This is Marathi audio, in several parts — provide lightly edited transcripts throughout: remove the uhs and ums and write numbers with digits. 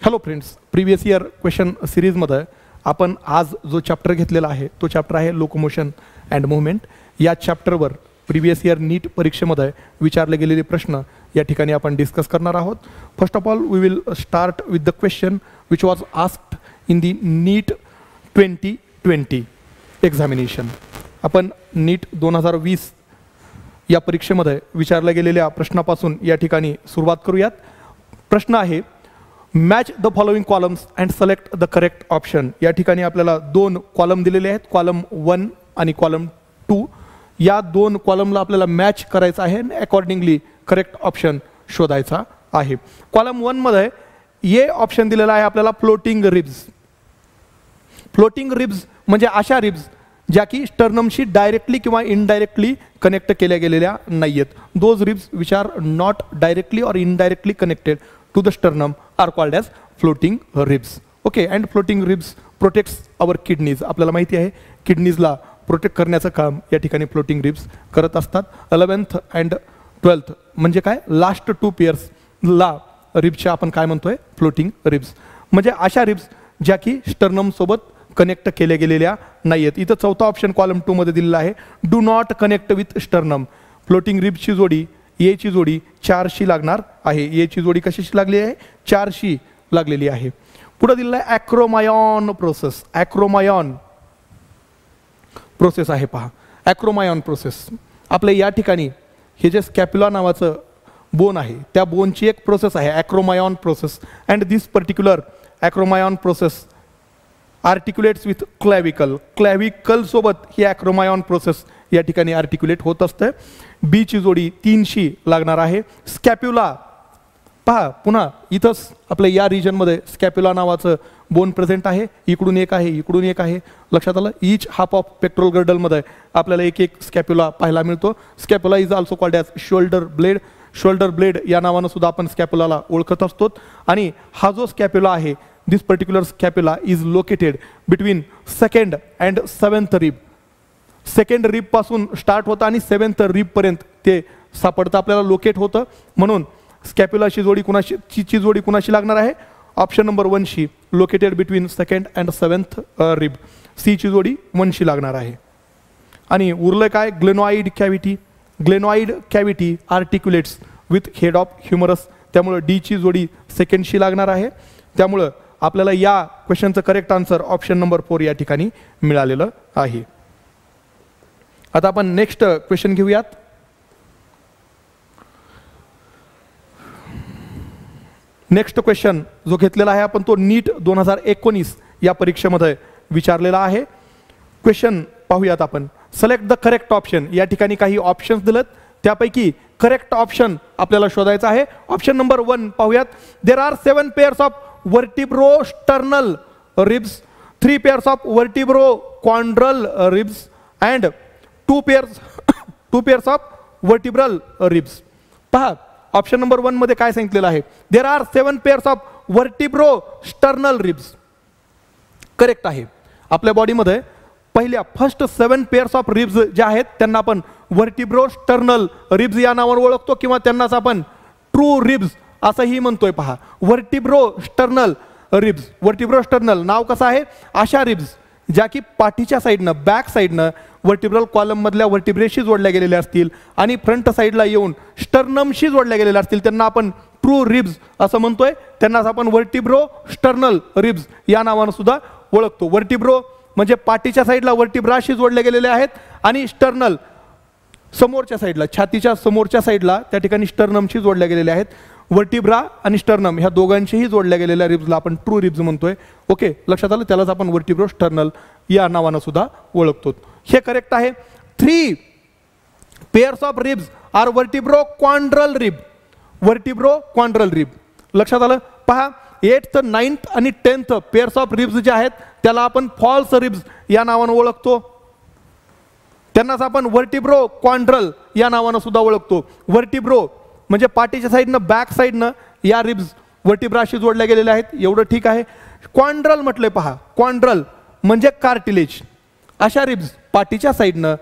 Hello friends, previous year question सिरीजमध्ये आपण आज जो चॅप्टर घेतलेला आहे तो चॅप्टर आहे लोकोमोशन अँड मूव्हमेंट. या चॅप्टरवर प्रिवियस इयर नीट परीक्षेमध्ये विचारले गेलेले प्रश्न या ठिकाणी आपण डिस्कस करणार आहोत. First of all we will start with the question which was asked in the NEET 2020 examination. आपण नीट 2020 या परीक्षेमध्ये विचारल्या गेलेल्या प्रश्नापासून या ठिकाणी सुरुवात करूयात. प्रश्न आहे, match the following columns and select the correct option. या ठिकाणी आपल्याला दोन कॉलम दिलेले आहेत, कॉलम 1 आणि कॉलम 2. या दोन कॉलमला आपल्याला मॅच करायचं आहे आणि अकॉर्डिंगली करेक्ट ऑप्शन शोधायचा आहे. कॉलम 1 मध्ये ए ऑप्शन दिलेला आहे आपल्याला फ्लोटिंग रिब्स. फ्लोटिंग रिब्स म्हणजे अशा रिब्स ज्या की स्टर्नमशी डायरेक्टली किंवा इनडायरेक्टली कनेक्ट केल्या गेलेल्या नाही आहेत. Those ribs which are not directly और indirectly connected to the sternum are called as floating ribs. Okay, and floating ribs protects our kidneys. आपल्याला माहिती आहे किडनीजला प्रोटेक्ट करण्याचं काम या ठिकाणी फ्लोटिंग रिब्स करत असतात. 11th अँड 12th म्हणजे काय, लास्ट 2 पेयर्सला रिब्सच्या आपण काय म्हणतोय, फ्लोटिंग रिब्स. म्हणजे अशा रिब्स ज्या की स्टर्नम सोबत कनेक्ट केल्या गेलेल्या नाही आहेत. इथं चौथा ऑप्शन कॉलम 2 मध्ये दिलेला आहे, do not connect with sternum. Floating रिब्सची जोडी ए ची जोडी 4शी लागणार आहे. ए ची जोडी कशाशी लागली आहे, 4शी लागलेली आहे. पुढे दिलेला आहे ॲक्रोमायॉन प्रोसेस. ॲक्रोमायॉन प्रोसेस आहे पहा, ॲक्रोमायॉन प्रोसेस. आपल्या या ठिकाणी हे जे स्कॅप्युला नावाचं बोन आहे त्या बोनची एक प्रोसेस आहे acromion process. And this particular acromion process articulates with clavicle. Clavicle सोबत ही ॲक्रोमायॉन प्रोसेस या ठिकाणी आर्टिक्युलेट होत असते. बी ची जोडी 3शी लागणार आहे. स्कॅप्युला पहा, पुन्हा इथंच आपल्या या रिजनमध्ये स्कॅप्युला नावाचं बोन प्रेझेंट आहे. इकडून एक आहे, इकडून एक आहे. लक्षात आलं, ईच हाफ ऑफ पेक्टोरल गर्डलमध्ये आपल्याला एक एक स्कॅप्युला पाहायला मिळतो. Scapula is also called as shoulder blade. Shoulder blade या नावानं सुद्धा आपण स्कॅप्युलाला ओळखत असतो. आणि हा जो स्कॅप्युला आहे, दिस particular स्कॅप्युला is located between 2nd and 7th rib. 2nd rib पासून स्टार्ट होतं आणि 7th रिब पर्यंत ते सापडतं, आपल्याला लोकेट होतं. म्हणून स्कॅप्युलाची जोडी कुणाची जोडी कुणाशी लागणार आहे, option number 1शी, located between 2nd and 7th rib. C ची जोडी 1शी लागणार आहे. आणि उरलं काय, glenoid cavity. Glenoid cavity आर्टिक्युलेट्स with head of humorous. त्यामुळं डी ची जोडी 2ndशी लागणार आहे. त्यामुळं आपल्याला या क्वेश्चनचं करेक्ट आन्सर ऑप्शन नंबर 4 या ठिकाणी मिळालेलं आहे. आता आपण नेक्स्ट क्वेश्चन घेऊयात. नेक्स्ट क्वेश्चन जो घेतलेला आहे आपण तो नीट 2019 या परीक्षेमध्ये विचारलेला आहे. क्वेश्चन पाहूयात आपण. Select the correct option. या ठिकाणी काही ऑप्शन्स दिलेत, त्यापैकी करेक्ट ऑप्शन आपल्याला शोधायचा आहे. ऑप्शन नंबर 1 पाहूयात. There are 7 pairs of vertebro-sternal ribs, 3 pairs of vertebro-chondral ribs and 2 pairs of vertebral ribs. पहा, ऑप्शन नंबर 1 मध्ये काय सांगितलेलं आहे, there are 7 pairs of vertebro-sternal ribs. Correct आहे. आपल्या बॉडीमध्ये पहिल्या फर्स्ट 7 पेअर्स ऑफ रिब्स ज्या आहेत त्यांना आपण vertebro-sternal ribs या नावाने ओळखतो किंवा त्यांनाच आपण ट्रू रिब्स असंही म्हणतोय. पहा, वर्टिब्रो-स्टर्नल रिब्स. वर्टिब्रो-स्टर्नल नाव कसं आहे, अशा रिब्स ज्या की पाठीच्या साईडनं, बॅक साईडनं वर्टिब्रल कॉलम मधल्या वर्टिब्रेशी जोडल्या गेलेल्या असतील आणि फ्रंट साईडला येऊन स्टर्नमशी जोडल्या गेलेल्या असतील त्यांना आपण ट्रू रिब्स असं म्हणतोय. त्यांनाच आपण वर्टिब्रो-स्टर्नल रिब्स या नावानं सुद्धा ओळखतो. वर्टिब्रो म्हणजे पाठीच्या साईडला वर्टिब्राशी जोडल्या गेलेल्या आहेत आणि स्टर्नल समोरच्या साईडला, छातीच्या समोरच्या साईडला त्या ठिकाणी स्टर्नमशी जोडल्या गेलेल्या आहेत. वर्टिब्रा आणि स्टर्नम ह्या दोघांशीही जोडल्या गेलेल्या रिब्सला आपण ट्रू रिब्स म्हणतोय. ओके, लक्षात आलं, त्यालाच आपण वर्टिब्रो स्टर्नल या नावानं सुद्धा ओळखतो. हे करेक्ट आहे. 3 pairs of ribs are vertebrochondral rib. Vertebrochondral rib. लक्षात आलं. पहा, 8th, 9th आणि 10th पेअर्स ऑफ रिब्स जे आहेत त्याला आपण फॉल्स रिब्स या नावानं ओळखतो. त्यांनाच आपण वर्टिब्रो क्वाड्रल या नावानं सुद्धा ओळखतो. वर्टिब्रो म्हणजे पाठीच्या साईडनं, बॅक साईडनं या रिब्स वर्टिब्राशी जोडल्या गेलेल्या आहेत, एवढं ठीक आहे. क्वाड्रल म्हटलंय पहा, क्वाड्रल म्हणजे कार्टिलेज. अशा रिब्स पाठीच्या साईडनं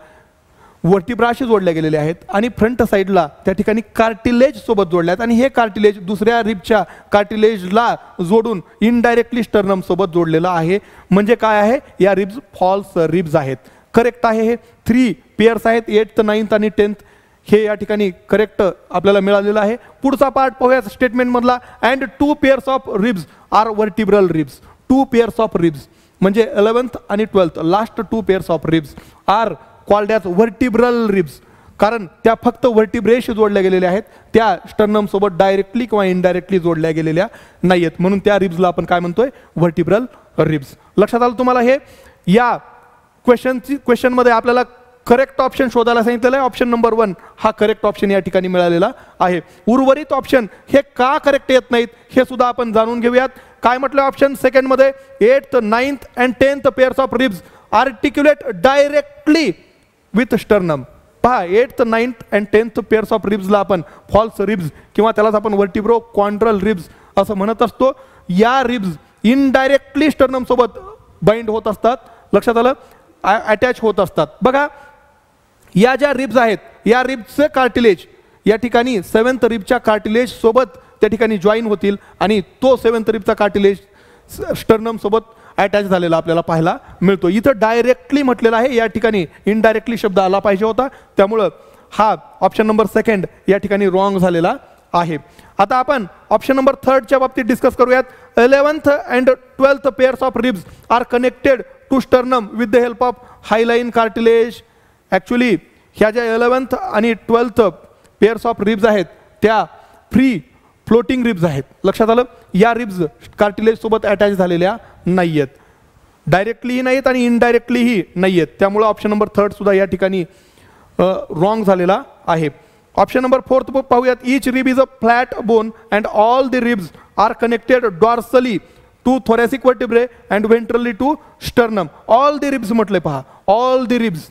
वर्टिब्राशी जोडल्या गेलेल्या आहेत आणि फ्रंट साईडला त्या ठिकाणी कार्टिलेज सोबत जोडल्या आहेत आणि हे कार्टिलेज दुसऱ्या रिबच्या कार्टिलेजला जोडून इनडायरेक्टली स्टर्नम सोबत जोडलेलं आहे. म्हणजे काय आहे, या रिब्स फॉल्स रिब्स आहेत. करेक्ट आहे हे. 3 पेअर्स आहेत, 8th 9th आणि 10th. हे या ठिकाणी करेक्ट आपल्याला मिळालेलं आहे. पुढचा पार्ट पाहूया स्टेटमेंट मधला. And 2 pairs of ribs are vertebral ribs. 2 pairs of ribs म्हणजे 11th आणि 12th last 2 pairs of ribs are called as vertebral ribs. कारण त्या फक्त वर्टिब्रेशी जोडल्या गेलेल्या आहेत, त्या स्टर्नम सोबत डायरेक्टली किंवा इनडायरेक्टली जोडल्या गेलेल्या नाही आहेत. म्हणून त्या रिब्सला आपण काय म्हणतोय, वर्टिब्रल रिब्स. लक्षात आलं तुम्हाला हे. या क्वेश्चनमध्ये आपल्याला करेक्ट ऑप्शन शोधायला सांगितलेलं आहे. ऑप्शन नंबर 1 हा करेक्ट ऑप्शन या ठिकाणी मिळालेला आहे. उर्वरित ऑप्शन हे का करेक्ट येत नाहीत हे सुद्धा आपण जाणून घेऊयात. काय म्हटलं ऑप्शन सेकंड मध्ये, 8th 9th and 10th pairs of ribs articulate directly with sternum. पहा 8th 9th and 10th pairs of रिब्सला आपण फॉल्स रिब्स किंवा त्यालाच आपण वर्टिब्रो क्वाड्रल रिब्स असं म्हणत असतो. या रिब्स इनडायरेक्टली स्टर्नम सोबत बाइंड होत असतात. लक्षात आलं, अटॅच होत असतात. बघा या ज्या रिब्स आहेत, या रिब्सचे कार्टिलेज या ठिकाणी 7th रिबच्या कार्टिलेज सोबत त्या ठिकाणी जॉईन होतील आणि तो 7th रिबचा कार्टिलेज स्टर्नम सोबत अटॅच झालेला आपल्याला पाहायला मिळतो. इथं डायरेक्टली म्हटलेलं आहे, या ठिकाणी इनडायरेक्टली शब्द आला पाहिजे होता. त्यामुळं हा ऑप्शन नंबर 2 या ठिकाणी रॉंग झालेला आहे. आता आपण ऑप्शन नंबर 3च्या बाबतीत डिस्कस करूयात. 11th and 12th pairs of ribs are connected to sternum with the help of hyaline cartilage. Actually ह्या ज्या 11th आणि 12th पेअर्स ऑफ रिब्स आहेत त्या फ्री फ्लोटिंग रिब्स आहेत. लक्षात आलं, या रिब्स कार्टिलेज सोबत अटॅच झालेल्या नाही आहेत, डायरेक्टलीही नाहीत आणि इनडायरेक्टलीही नाही आहेत. त्यामुळे ऑप्शन नंबर 3 सुद्धा या ठिकाणी रॉंग झालेला आहे. ऑप्शन नंबर 4 पाहूयात. Each rib is a flat bone and all the ribs are connected dorsally to thoracic vertebrae and ventrally to sternum. All the ribs म्हटले, पहा ऑल द रिब्स.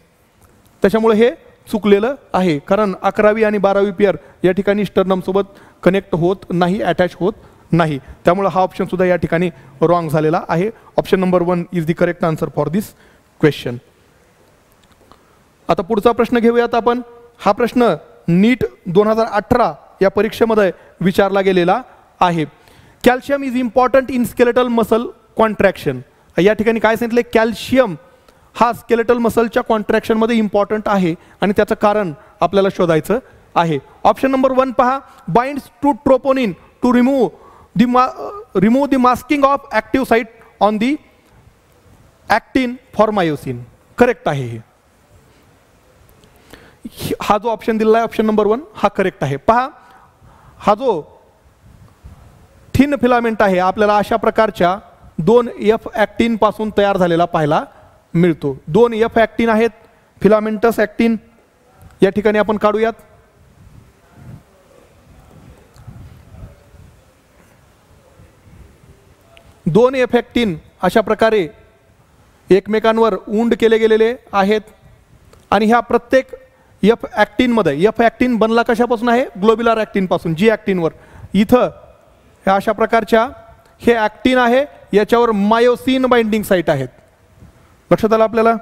त्याच्यामुळे हे चुकलेलं आहे, कारण 11वी आणि 12वी पेअर या ठिकाणी स्टर्नम सोबत कनेक्ट होत नाही, अटॅच होत नाही. त्यामुळे हा ऑप्शन सुद्धा या ठिकाणी रॉंग झालेला आहे. Option number 1 is the correct answer for this question. आता पुढचा प्रश्न घेऊयात आपण. हा प्रश्न नीट 2018 या परीक्षेमध्ये विचारला गेलेला आहे. Calcium is important in skeletal muscle contraction. या ठिकाणी काय सांगितले, कॅल्शियम हा स्केलेटल मसलच्या कॉन्ट्रॅक्शनमध्ये इम्पॉर्टंट आहे आणि त्याचं कारण आपल्याला शोधायचं आहे. ऑप्शन नंबर 1 पहा. Binds to troponin to remove the masking of active site on the actin for myosin. Correct आहे हे. हा जो ऑप्शन दिलेला आहे ऑप्शन नंबर 1 हा करेक्ट आहे. पहा हा जो थिन फिलामेंट आहे आपल्याला अशा प्रकारच्या 2 F ऍक्टिन पासून तयार झालेला पाहायला मिळतो. 2 F ऍक्टिन आहेत, फिलामेंटस ऍक्टिन या ठिकाणी आपण काढूयात. दोन F ऍक्टिन अशा प्रकारे एकमेकांवर उंड केले गेलेले आहेत आणि ह्या प्रत्येक F ऍक्टिनमध्ये, F ऍक्टिन बनला कशापासून आहे, ग्लोब्युलर ऍक्टिन पासून, G ऍक्टिनवर. इथं ह्या अशा प्रकारच्या हे ऍक्टिन आहे, याच्यावर मायोसिन बाइंडिंग साइट आहेत. लक्षात आलं आपल्याला.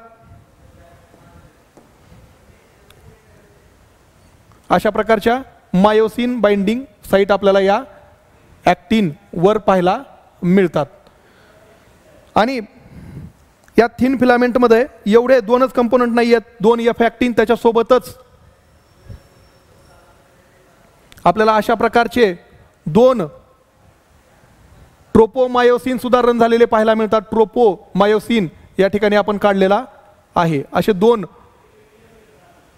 अशा प्रकारच्या मायोसिन बाइंडिंग साइट आपल्याला या ऍक्टिन वर पाहायला मिळतात. आणि या थिन फिलामेंटमध्ये एवढे 2च कंपोनंट नाही आहेत, 2 F ऍक्टिन त्याच्यासोबतच आपल्याला अशा प्रकारचे 2 ट्रोपोमायोसिन सुद्धा रन झालेले पाहायला मिळतात. ट्रोपोमायोसिन या ठिकाणी आपण काढलेला आहे. असे 2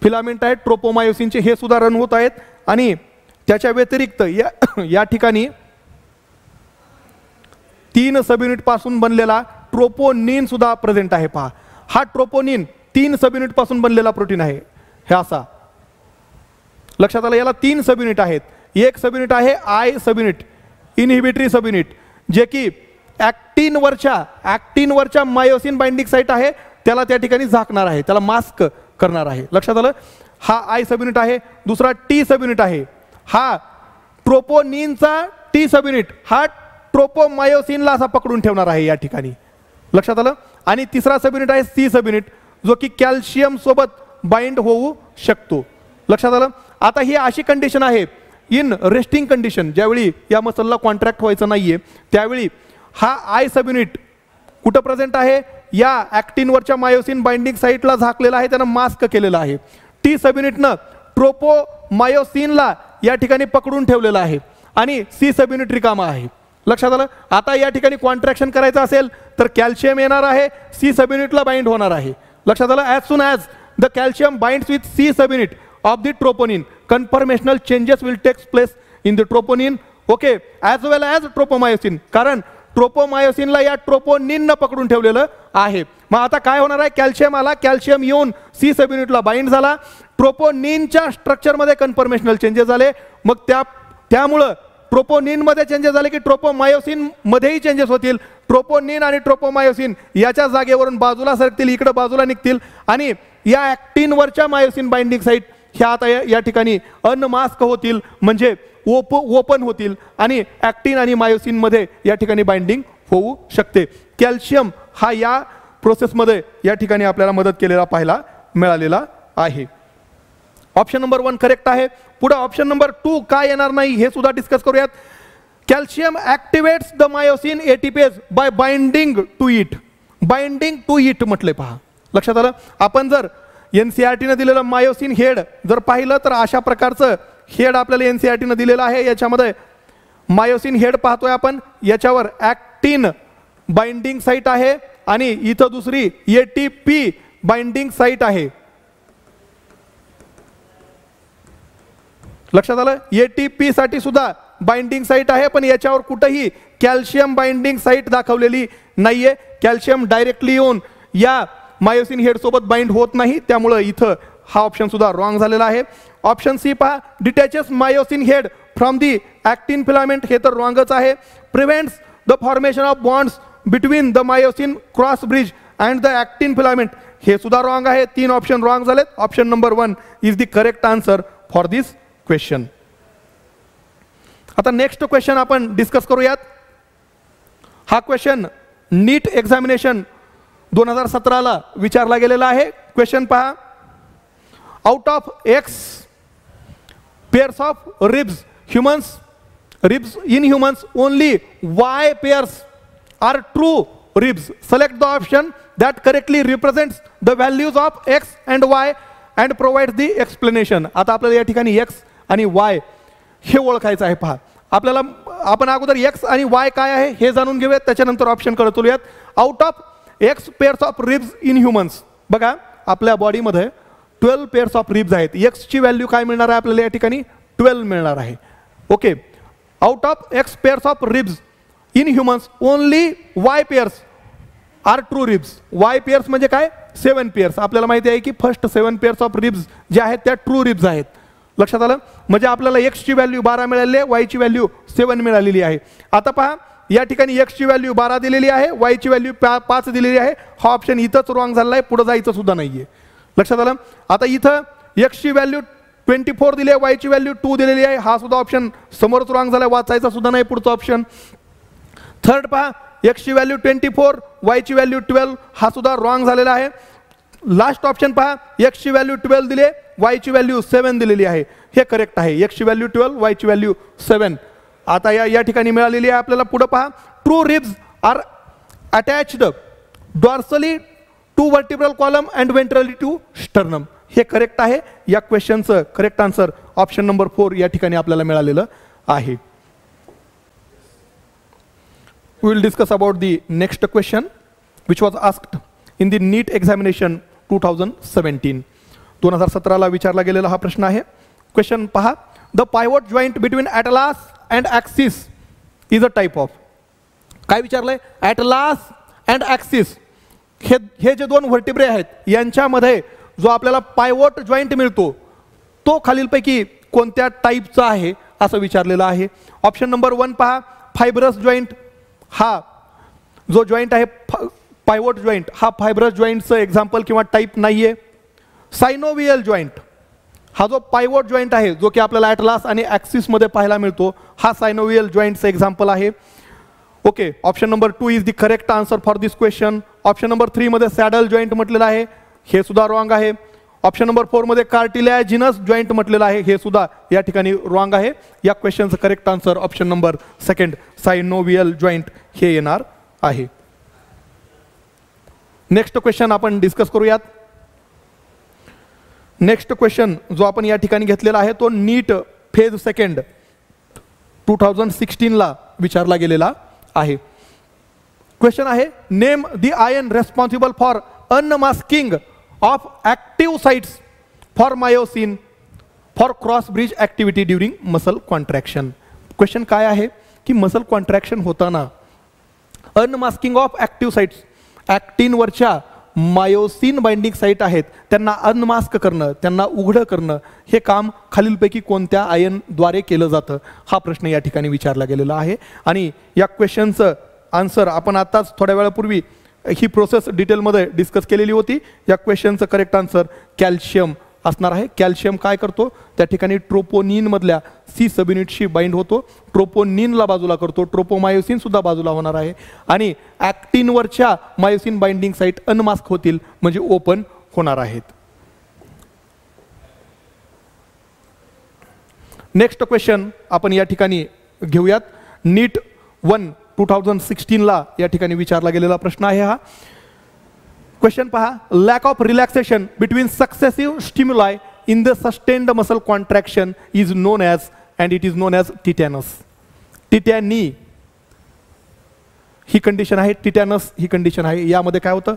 फिलामेंट आहेत ट्रोपोमायोसिनचे, हे सुद्धा रन होत आहेत. आणि त्याच्या व्यतिरिक्त या ठिकाणी 3 सबयुनिट पासून बनलेला ट्रोपोनिन सुद्धा प्रेझेंट आहे. पहा हा ट्रोपोनिन 3 सबयुनिट पासून बनलेला प्रोटीन आहे. हे असा लक्षात आलं. याला 3 सबयुनिट आहेत. एक सबयुनिट आहे आय सबयुनिट, इनहिबिटरी सबयुनिट, जे की ऍक्टिनवरच्या मायोसिन बाइंडिंग साइट आहे, त्याला त्या ठिकाणी झाकणार आहे, त्याला मास्क करणार आहे. लक्षात आलं. हा आय सबयुनिट आहे. दुसरा टी सबयुनिट आहे, हा ट्रोपोनिनचा टी सबयुनिट हा ट्रोपोमायोसिनला असा पकडून ठेवणार आहे या ठिकाणी. लक्षात आलं. आणि तिसरा सबयुनिट आहे सी सबयुनिट, जो की कॅल्शियम सोबत बाइंड होऊ शकतो. लक्षात आलं. आता ही अशी कंडिशन आहे इन रेस्टिंग कंडिशन, ज्यावेळी या मसलला कॉन्ट्रॅक्ट व्हायचं नाहीये त्यावेळी हा आय सब युनिट कुठं प्रेझेंट आहे, या ॲक्टिनवरच्या मायोसिन बाइंडिंग साईटला झाकलेला आहे, त्यानं मास्क केलेला आहे. टी सब युनिटनं ट्रोपोमायोसिनला या ठिकाणी पकडून ठेवलेला आहे आणि सी सब युनिट रिकामा आहे. लक्षात आलं. आता या ठिकाणी कॉन्ट्रॅक्शन करायचं असेल तर कॅल्शियम येणार आहे, सी सब युनिटला बाइंड होणार आहे. लक्षात आलं. As soon as the calcium binds with C sub unit of the troponin, conformational changes will takes place in the troponin, okay, as well as tropomyosin. कारण ट्रोपोमायोसिनला या ट्रोपोनिननं पकडून ठेवलेलं आहे. मग आता काय होणार आहे, कॅल्शियम आला, कॅल्शियम येऊन सी सब युनिटला बाइंड झाला, ट्रोपोनिनच्या स्ट्रक्चरमध्ये कन्फर्मेशनल चेंजेस झाले. मग त्यामुळं ट्रोपोनिनमध्ये चेंजेस झाले की ट्रोपोमायोसिन मध्येही चेंजेस होतील. ट्रोपोनिन आणि ट्रोपोमायोसिन याच्या जागेवरून बाजूला सरकतील, इकडे बाजूला निघतील आणि या ॲक्टिनवरच्या मायोसिन बाइंडिंग साईट ह्या आता या ठिकाणी अनमास्क होतील, म्हणजे ओपन होतील आणि ॲक्टिन आणि मायोसिनमध्ये या ठिकाणी बाइंडिंग होऊ शकते. कॅल्शियम हा या प्रोसेसमध्ये या ठिकाणी आपल्याला मदत केलेला पाहायला मिळालेला आहे. ऑप्शन नंबर 1 करेक्ट आहे. पुढे ऑप्शन नंबर 2 काय येणार नाही हे सुद्धा डिस्कस करूयात. Calcium activates the myosin ATPase by binding to it. Binding to it म्हटले पहा. लक्षात आलं. आपण जर NCERTनं दिलेलं मायोसिन हेड जर पाहिलं तर अशा प्रकारचं हेड आपल्याला NCERTनं दिलेलं आहे. याच्यामध्ये मायोसिन हेड पाहतोय आपण, याच्यावर ॲक्टिन बाइंडिंग साईट आहे आणि इथं दुसरी ATP बाइंडिंग साईट आहे. लक्षात आलं. ATP साठी सुद्धा बाइंडिंग साईट आहे, पण याच्यावर कुठेही कॅल्शियम बाइंडिंग साईट दाखवलेली नाहीये. कॅल्शियम डायरेक्टली येऊन या मायोसिन हेड सोबत बाइंड होत नाही, त्यामुळे इथं हा ऑप्शन सुद्धा रॉंग झालेला आहे. ऑप्शन सी पहा, detaches myosin head from the actin filament, हे तर रॉंगच आहे. Prevents the formation of bonds between the myosin cross bridge and the actin filament, हे सुद्धा रॉंग आहे. 3 ऑप्शन रॉंग झालेत. Option number 1 is the correct answer for this question. आता नेक्स्ट क्वेश्चन आपण डिस्कस करूयात. हा क्वेश्चन नीट एक्झामिनेशन 2017ला विचारला गेलेला आहे. क्वेश्चन पहा, out of X pairs of ribs in humans only Y pairs are true ribs. Select the option that correctly represents the values of X and Y and provide the explanation. आता आपल्याला या ठिकाणी X आणि Y हे ओळखायचं आहे. पहा, आपण अगोदर X आणि Y काय आहे हे जाणून घेऊयात, त्याच्यानंतर ऑप्शन कडे चलूयात. Out of X pairs of ribs in humans, बघा आपल्या बॉडीमध्ये 12 पेअर्स ऑफ रिब्स आहेत. X ची व्हॅल्यू काय मिळणार आहे आपल्याला या ठिकाणी 12 मिळणार आहे. Okay, out of X pairs of ribs in humans only Y pairs are true ribs. Y pairs म्हणजे काय, 7 पेअर्स. आपल्याला माहिती आहे की फर्स्ट 7 पेअर्स ऑफ रिब्स ज्या आहेत त्या ट्रू रिब्स आहेत. लक्षात आलं. म्हणजे आपल्याला X ची व्हॅल्यू 12 मिळालेली आहे, Y ची व्हॅल्यू 7 मिळालेली आहे. आता पहा, या ठिकाणी X ची व्हॅल्यू 12 दिलेली आहे, Y ची व्हॅल्यू 5 दिलेली आहे. हा ऑप्शन इथंच रॉंग झालेला आहे, पुढे जायचं सुद्धा नाहीये. लक्षात आलं. आता इथं X ची व्हॅल्यू 24 दिली आहे, Y ची व्हॅल्यू 2 दिलेली आहे. हा सुद्धा ऑप्शन समोरच रॉंग झाला, वाचायचा सुद्धा नाही पुढचा ऑप्शन. थर्ड पहा, X ची व्हॅल्यू 24, Y ची व्हॅल्यू 12, हा सुद्धा रॉंग झालेला आहे. लास्ट ऑप्शन पहा, X ची व्हॅल्यू 12 दिली, Y ची व्हॅल्यू 7 दिलेली आहे. हे करेक्ट आहे. X ची व्हॅल्यू 12, Y ची व्हॅल्यू 7 आता या ठिकाणी मिळालेली आहे आपल्याला. पुढे पहा, true ribs are attached dorsally to vertebral column and ventrally to sternum. हे करेक्ट आहे. या क्वेश्चनचं करेक्ट आन्सर ऑप्शन नंबर 4 या ठिकाणी आपल्याला मिळालेलं आहे. We will discuss about the next question which was asked in the NEET examination 2017. 2017ला विचारला गेलेला हा प्रश्न आहे. क्वेश्चन पहा, the pivot joint between atlas and axis is a type of. काय विचारलंय, ॲटलास अँड ॲक्सिस हे जे 2 व्हर्टिब्रे आहेत यांच्यामध्ये जो आपल्याला पायवॉट जॉईंट मिळतो तो खालीलपैकी कोणत्या टाईपचा आहे असं विचारलेलं आहे. ऑप्शन नंबर 1 पहा, फायब्रस जॉईंट. हा जो जॉईंट आहे पायवॉट जॉईंट हा फायब्रस जॉईंटचं एक्झाम्पल किंवा टाईप नाहीये. सायनोवियल जॉईंट हा जो पायवॉट जॉईंट आहे जो की आपल्याला ॲटलास आणि ॲक्सिस मध्ये पाहायला मिळतो, हा सायनोवियल जॉईंटचं एक्झाम्पल आहे. Okay, option number 2 is the correct answer for this question. Option number 3 मध्ये सॅडल जॉईंट म्हटलेलं आहे, हे सुद्धा रॉंग आहे. ऑप्शन नंबर 4 मध्ये कार्टिलॅजिनस जॉईंट म्हटलेलं आहे, हे सुद्धा या ठिकाणी रॉंग आहे. या क्वेश्चनचं correct answer option number 2 synovial joint हे येणार आहे. नेक्स्ट क्वेश्चन आपण डिस्कस करूयात. नेक्स्ट क्वेश्चन जो आपण या ठिकाणी घेतलेला आहे तो नीट फेज 2 2016 ला विचारला गेलेला आहे. क्वेश्चन आहे name the ion responsible for unmasking of active sites for myosin for cross bridge activity during muscle contraction. Question काय आहे की मसल कॉन्ट्रॅक्शन होताना अनमास्किंग ऑफ ऍक्टिव्ह साइट्स, ऍक्टिनवरच्या मायोसिन बाइंडिंग साईट आहेत त्यांना अनमास्क करणं, त्यांना उघडं करणं, हे काम खालीलपैकी कोणत्या आयनद्वारे केलं जातं, हा प्रश्न या ठिकाणी विचारला गेलेला आहे. आणि या क्वेश्चनचं आन्सर आपण आताच थोड्या वेळापूर्वी ही प्रोसेस डिटेलमध्ये डिस्कस केलेली होती. या क्वेश्चनचं करेक्ट आन्सर कॅल्शियम असणार आहे. कॅल्शियम काय करतो, त्या ठिकाणी ट्रोपोनिन मधल्या सी सब युनिटशी बाइंड होतो, ट्रोपोनिनला बाजूला करतो, ट्रोपोमायोसिन सुद्धा बाजूला होणार आहे आणि ऍक्टिनवरच्या मायोसिन बाइंडिंग साईट अनमास्क होतील म्हणजे ओपन होणार आहेत. नेक्स्ट क्वेश्चन आपण या ठिकाणी घेऊयात. नीट 1 2016 ला या ठिकाणी विचारला गेलेला प्रश्न आहे हा. क्वेश्चन पहा, lack of relaxation between successive stimuli in the sustained muscle contraction is known as and it is known as tetanus. Tetany ही कंडिशन आहे, टिटॅनस ही कंडिशन आहे. यामध्ये काय होतं,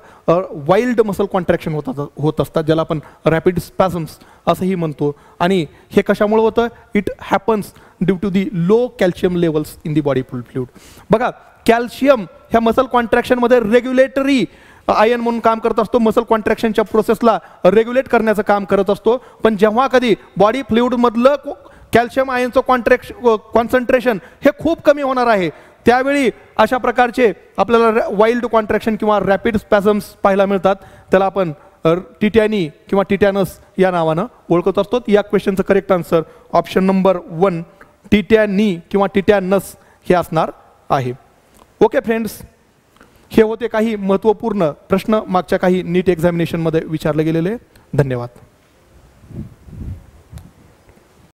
वाईल्ड मसल कॉन्ट्रॅक्शन होत असतात ज्याला आपण रॅपिड स्पॅझम्स असंही म्हणतो. आणि हे कशामुळे होतं, it happens due to the low calcium levels in the body fluid. बघा कॅल्शियम ह्या मसल कॉन्ट्रॅक्शनमध्ये रेग्युलेटरी आयन म्हणून काम करत असतो, मसल कॉन्ट्रॅक्शनच्या प्रोसेसला रेग्युलेट करण्याचं काम करत असतो. पण जेव्हा कधी बॉडी फ्लुइडमधलं कॅल्शियम आयनचं कॉन्सन्ट्रेशन हे खूप कमी होणार आहे त्यावेळी अशा प्रकारचे आपल्याला वाईल्ड कॉन्ट्रॅक्शन किंवा रॅपिड स्पॅझम्स पाहायला मिळतात. त्याला आपण टिटॅनी किंवा टिटॅनस या नावानं ओळखत असतो. या क्वेश्चनचं करेक्ट आन्सर ऑप्शन नंबर 1 टिटॅनी किंवा टिटॅनस हे असणार आहे. ओके फ्रेंड्स, हे होते काही महत्त्वपूर्ण प्रश्न मागच्या काही नीट एक्झामिनेशनमध्ये विचारले गेलेले. धन्यवाद.